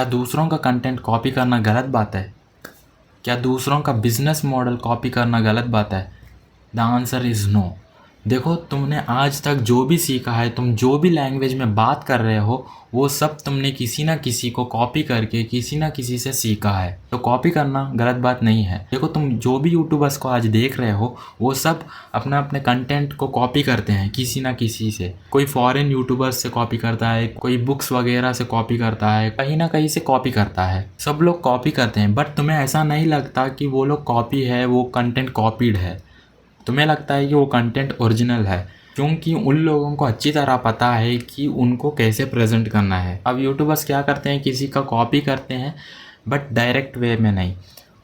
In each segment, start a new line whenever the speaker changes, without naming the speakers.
क्या दूसरों का कंटेंट कॉपी करना गलत बात है? क्या दूसरों का बिजनेस मॉडल कॉपी करना गलत बात है? The answer is no. देखो, तुमने आज तक जो भी सीखा है, तुम जो भी लैंग्वेज में बात कर रहे हो, वो सब तुमने किसी ना किसी को कॉपी करके किसी ना किसी से सीखा है। तो कॉपी करना गलत बात नहीं है। देखो, तुम जो भी यूट्यूबर्स को आज देख रहे हो, वो सब अपना अपने कंटेंट को कॉपी करते हैं किसी ना किसी से। कोई फॉरेन यूट्यूबर्स से कॉपी करता है, कोई बुक्स वगैरह से कॉपी करता है, कहीं ना कहीं से कॉपी करता है। सब लोग कॉपी करते हैं, बट तुम्हें ऐसा नहीं लगता कि वो लोग कॉपी है, वो कंटेंट कॉपीड है। तुम्हें लगता है कि वो कंटेंट ओरिजिनल है, क्योंकि उन लोगों को अच्छी तरह पता है कि उनको कैसे प्रेजेंट करना है। अब यूट्यूबर्स क्या करते हैं, किसी का कॉपी करते हैं, बट डायरेक्ट वे में नहीं।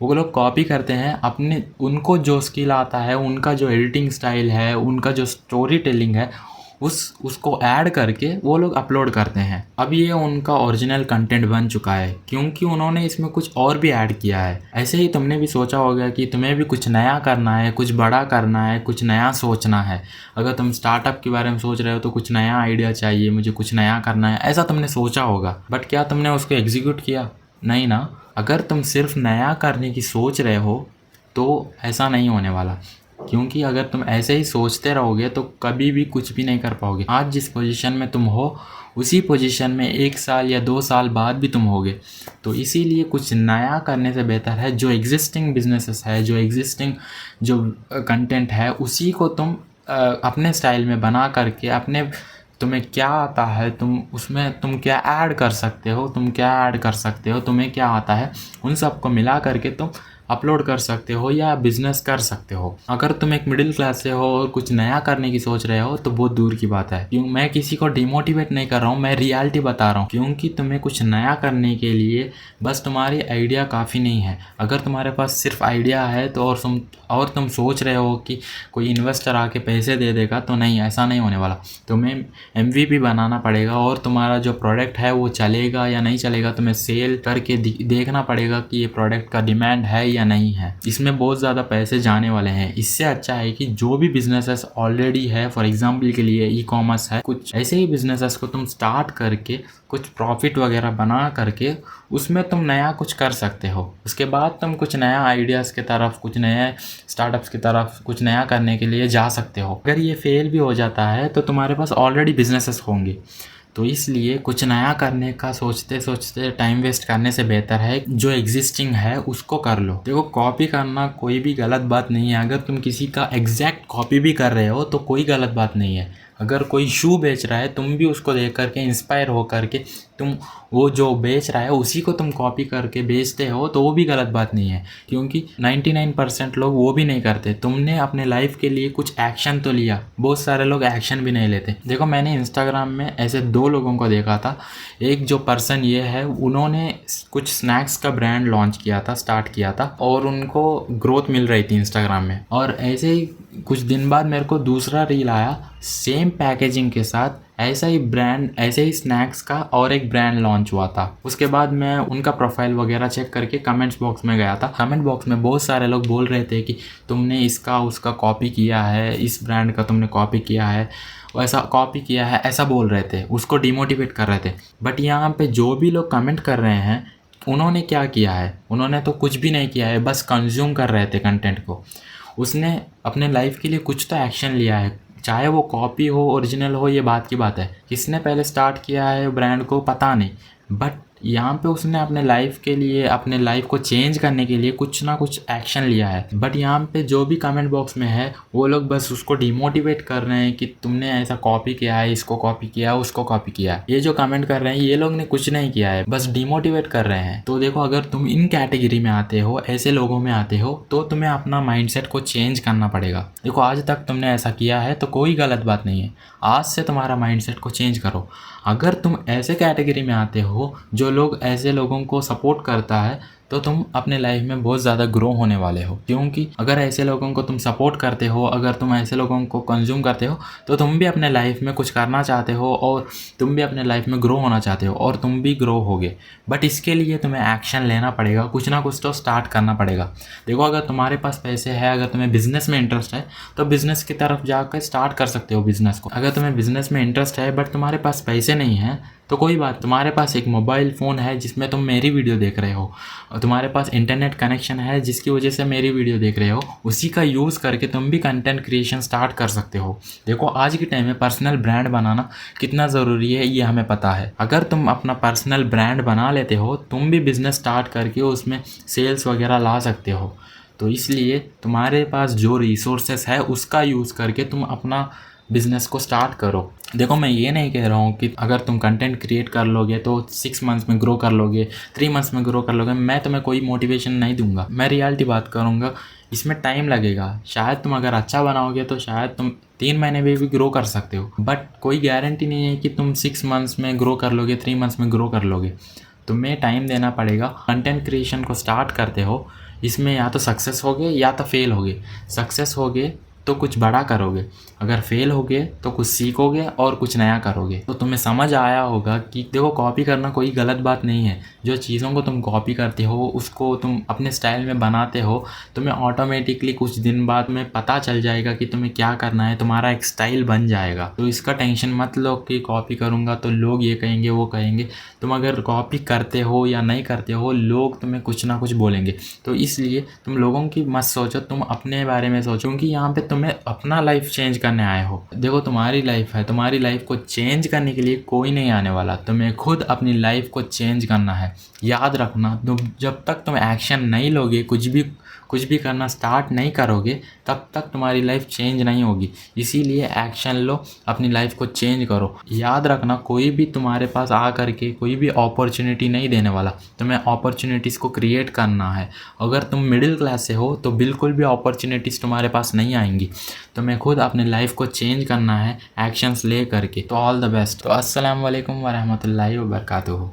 वो लोग कॉपी करते हैं अपने, उनको जो स्किल आता है, उनका जो एडिटिंग स्टाइल है, उनका जो स्टोरी टेलिंग है, उसको ऐड करके वो लोग अपलोड करते हैं। अब ये उनका ओरिजिनल कंटेंट बन चुका है, क्योंकि उन्होंने इसमें कुछ और भी ऐड किया है। ऐसे ही तुमने भी सोचा होगा कि तुम्हें भी कुछ नया करना है, कुछ बड़ा करना है, कुछ नया सोचना है। अगर तुम स्टार्टअप के बारे में सोच रहे हो तो कुछ नया आइडिया चाहिए, मुझे कुछ नया करना है, ऐसा तुमने सोचा होगा। बट क्या तुमने उसको एग्जीक्यूट किया? नहीं ना। अगर तुम सिर्फ नया करने की सोच रहे हो तो ऐसा नहीं होने वाला, क्योंकि अगर तुम ऐसे ही सोचते रहोगे तो कभी भी कुछ भी नहीं कर पाओगे। आज जिस पोजीशन में तुम हो, उसी पोजीशन में 1 साल या 2 साल बाद भी तुम होगे। तो इसीलिए कुछ नया करने से बेहतर है जो एग्जिस्टिंग बिजनेसेस है, जो एग्जिस्टिंग जो कंटेंट है, उसी को तुम अपने स्टाइल में बना करके, अपने तुम्हें क्या आता है, तुम उसमें तुम क्या ऐड कर सकते हो, तुम्हें क्या आता है, उन सब को मिला करके तुम अपलोड कर सकते हो या बिजनेस कर सकते हो। अगर तुम एक मिडिल क्लास से हो और कुछ नया करने की सोच रहे हो तो बहुत दूर की बात है। क्यों मैं किसी को डिमोटिवेट नहीं कर रहा हूँ, मैं रियलिटी बता रहा हूँ। क्योंकि तुम्हें कुछ नया करने के लिए बस तुम्हारी आइडिया काफ़ी नहीं है। अगर तुम्हारे पास सिर्फ आइडिया है तो और तुम सोच रहे हो कि कोई इन्वेस्टर आके पैसे दे देगा, तो नहीं, ऐसा नहीं होने वाला। तुम्हें MVP बनाना पड़ेगा और तुम्हारा जो प्रोडक्ट है वो चलेगा या नहीं चलेगा, तुम्हें सेल करके देखना पड़ेगा कि ये प्रोडक्ट का डिमांड है या नहीं है। इसमें बहुत ज़्यादा पैसे जाने वाले हैं। इससे अच्छा है कि जो भी बिजनेसेस ऑलरेडी है, फॉर एग्जांपल के लिए ई-कॉमर्स है, कुछ ऐसे ही बिजनेसेस को तुम स्टार्ट करके कुछ प्रॉफिट वगैरह बना करके उसमें तुम नया कुछ कर सकते हो। उसके बाद तुम कुछ नया आइडियाज़ की तरफ, कुछ नए स्टार्टअप्स की तरफ कुछ नया करने के लिए जा सकते हो। अगर ये फेल भी हो जाता है तो तुम्हारे पास ऑलरेडी बिजनेसेस होंगे। तो इसलिए कुछ नया करने का सोचते सोचते टाइम वेस्ट करने से बेहतर है जो एग्जिस्टिंग है उसको कर लो। देखो, कॉपी करना कोई भी गलत बात नहीं है। अगर तुम किसी का एग्जैक्ट कॉपी भी कर रहे हो तो कोई गलत बात नहीं है। अगर कोई शू बेच रहा है, तुम भी उसको देख करके इंस्पायर हो करके तुम वो जो बेच रहा है उसी को तुम कॉपी करके बेचते हो, तो वो भी गलत बात नहीं है। क्योंकि 99% लोग वो भी नहीं करते। तुमने अपने लाइफ के लिए कुछ एक्शन तो लिया, बहुत सारे लोग एक्शन भी नहीं लेते। देखो, मैंने इंस्टाग्राम में ऐसे 2 लोगों को देखा था। एक जो पर्सन ये है, उन्होंने कुछ स्नैक्स का ब्रांड लॉन्च किया था, स्टार्ट किया था, और उनको ग्रोथ मिल रही थी इंस्टाग्राम में। और ऐसे ही कुछ दिन बाद मेरे को दूसरा रील आया सेम पैकेजिंग के साथ, ऐसा ही ब्रांड, ऐसे ही स्नैक्स का और एक ब्रांड लॉन्च हुआ था। उसके बाद मैं उनका प्रोफाइल वगैरह चेक करके कमेंट्स बॉक्स में गया था। कमेंट बॉक्स में बहुत सारे लोग बोल रहे थे कि तुमने इसका उसका कॉपी किया है, इस ब्रांड का तुमने कॉपी किया है, वैसा कॉपी किया है, ऐसा बोल रहे थे, उसको डिमोटिवेट कर रहे थे। बट यहाँ पे जो भी लोग कमेंट कर रहे हैं, उन्होंने क्या किया है? उन्होंने तो कुछ भी नहीं किया है, बस कंज्यूम कर रहे थे कंटेंट को। उसने अपने लाइफ के लिए कुछ तो एक्शन लिया है, चाहे वो कॉपी हो, ओरिजिनल हो, ये बात की बात है। किसने पहले स्टार्ट किया है ब्रांड को पता नहीं, बट यहाँ पे उसने अपने लाइफ के लिए, अपने लाइफ को चेंज करने के लिए कुछ ना कुछ एक्शन लिया है। बट यहाँ पे जो भी कमेंट बॉक्स में है, वो लोग बस उसको डिमोटिवेट कर रहे हैं कि तुमने ऐसा कॉपी किया है, इसको कॉपी किया, उसको कॉपी किया। ये जो कमेंट कर रहे हैं, ये लोग ने कुछ नहीं किया है, बस डिमोटिवेट कर रहे हैं। तो देखो, अगर तुम इन कैटेगरी में आते हो, ऐसे लोगों में आते हो, तो तुम्हें अपना माइंडसेट को चेंज करना पड़ेगा। देखो, आज तक तुमने ऐसा किया है तो कोई गलत बात नहीं है। आज से तुम्हारा माइंडसेट को चेंज करो। अगर तुम ऐसे कैटेगरी में आते हो जो लोग ऐसे लोगों को सपोर्ट करता है, तो तुम अपने लाइफ में बहुत ज़्यादा ग्रो होने वाले हो। क्योंकि अगर ऐसे लोगों को तुम सपोर्ट करते हो, अगर तुम ऐसे लोगों को कंज्यूम करते हो, तो तुम भी अपने लाइफ में कुछ करना चाहते हो और तुम भी अपने लाइफ में ग्रो होना चाहते हो और तुम भी ग्रो होगे। बट इसके लिए तुम्हें एक्शन लेना पड़ेगा, कुछ ना कुछ तो स्टार्ट करना पड़ेगा। देखो, अगर तुम्हारे पास पैसे है, अगर तुम्हें बिजनेस में इंटरेस्ट है, तो बिजनेस की तरफ जाकर स्टार्ट कर सकते हो बिजनेस को। अगर तुम्हें बिजनेस में इंटरेस्ट है बट तुम्हारे पास पैसे नहीं है, तो कोई बात, तुम्हारे पास एक मोबाइल फ़ोन है जिसमें तुम मेरी वीडियो देख रहे हो, और तुम्हारे पास इंटरनेट कनेक्शन है जिसकी वजह से मेरी वीडियो देख रहे हो, उसी का यूज़ करके तुम भी कंटेंट क्रिएशन स्टार्ट कर सकते हो। देखो, आज के टाइम में पर्सनल ब्रांड बनाना कितना ज़रूरी है ये हमें पता है। अगर तुम अपना पर्सनल ब्रांड बना लेते हो, तुम भी बिज़नेस स्टार्ट करके उसमें सेल्स वगैरह ला सकते हो। तो इसलिए तुम्हारे पास जो रिसोर्सेस है उसका यूज़ करके तुम अपना बिज़नेस को स्टार्ट करो। देखो, मैं ये नहीं कह रहा हूँ कि अगर तुम कंटेंट क्रिएट कर लोगे तो 6 मंथ्स में ग्रो कर लोगे, 3 मंथ्स में ग्रो कर लोगे। मैं तुम्हें कोई मोटिवेशन नहीं दूंगा, मैं रियलिटी बात करूँगा। इसमें टाइम लगेगा। शायद तुम अगर अच्छा बनाओगे तो शायद तुम 3 महीने में भी ग्रो कर सकते हो, बट कोई गारंटी नहीं है कि तुम 6 मंथ्स में ग्रो कर लोगे, 3 मंथ्स में ग्रो कर लोगे। तुम्हें टाइम देना पड़ेगा। कंटेंट क्रिएशन को स्टार्ट करते हो, इसमें या तो सक्सेस होगे या तो फेल होगे। सक्सेस होगे तो कुछ बड़ा करोगे, अगर फेल होगे तो कुछ सीखोगे और कुछ नया करोगे। तो तुम्हें समझ आया होगा कि देखो, कॉपी करना कोई गलत बात नहीं है। जो चीज़ों को तुम कॉपी करते हो उसको तुम अपने स्टाइल में बनाते हो, तुम्हें ऑटोमेटिकली कुछ दिन बाद में पता चल जाएगा कि तुम्हें क्या करना है, तुम्हारा एक स्टाइल बन जाएगा। तो इसका टेंशन मत लो कि कॉपी करूँगा तो लोग ये कहेंगे वो कहेंगे। तुम अगर कॉपी करते हो या नहीं करते हो, लोग तुम्हें कुछ ना कुछ बोलेंगे। तो इसलिए तुम लोगों की मत सोचो, तुम अपने बारे में सोचो, क्योंकि यहाँ पे तुम्हें अपना लाइफ चेंज करने आए हो। देखो, तुम्हारी लाइफ है, तुम्हारी लाइफ को चेंज करने के लिए कोई नहीं आने वाला। तुम्हें खुद अपनी लाइफ को चेंज करना है। याद रखना, तुम जब तक तुम एक्शन नहीं लोगे, कुछ भी करना स्टार्ट नहीं करोगे, तब तक तुम्हारी लाइफ चेंज नहीं होगी। इसीलिए एक्शन लो, अपनी लाइफ को चेंज करो। याद रखना, कोई भी तुम्हारे पास आ करके कोई भी अपॉर्चुनिटी नहीं देने वाला। तुम्हें अपॉर्चुनिटीज़ को क्रिएट करना है। अगर तुम मिडिल क्लास से हो तो बिल्कुल भी अपॉर्चुनिटीज़ तुम्हारे पास नहीं आएंगी। तुम्हें खुद अपने लाइफ को चेंज करना है एक्शंस ले करके। तो ऑल द बेस्ट। तो अस्सलाम वालेकुम वरहमतुल्लाहि वबरकातुहू।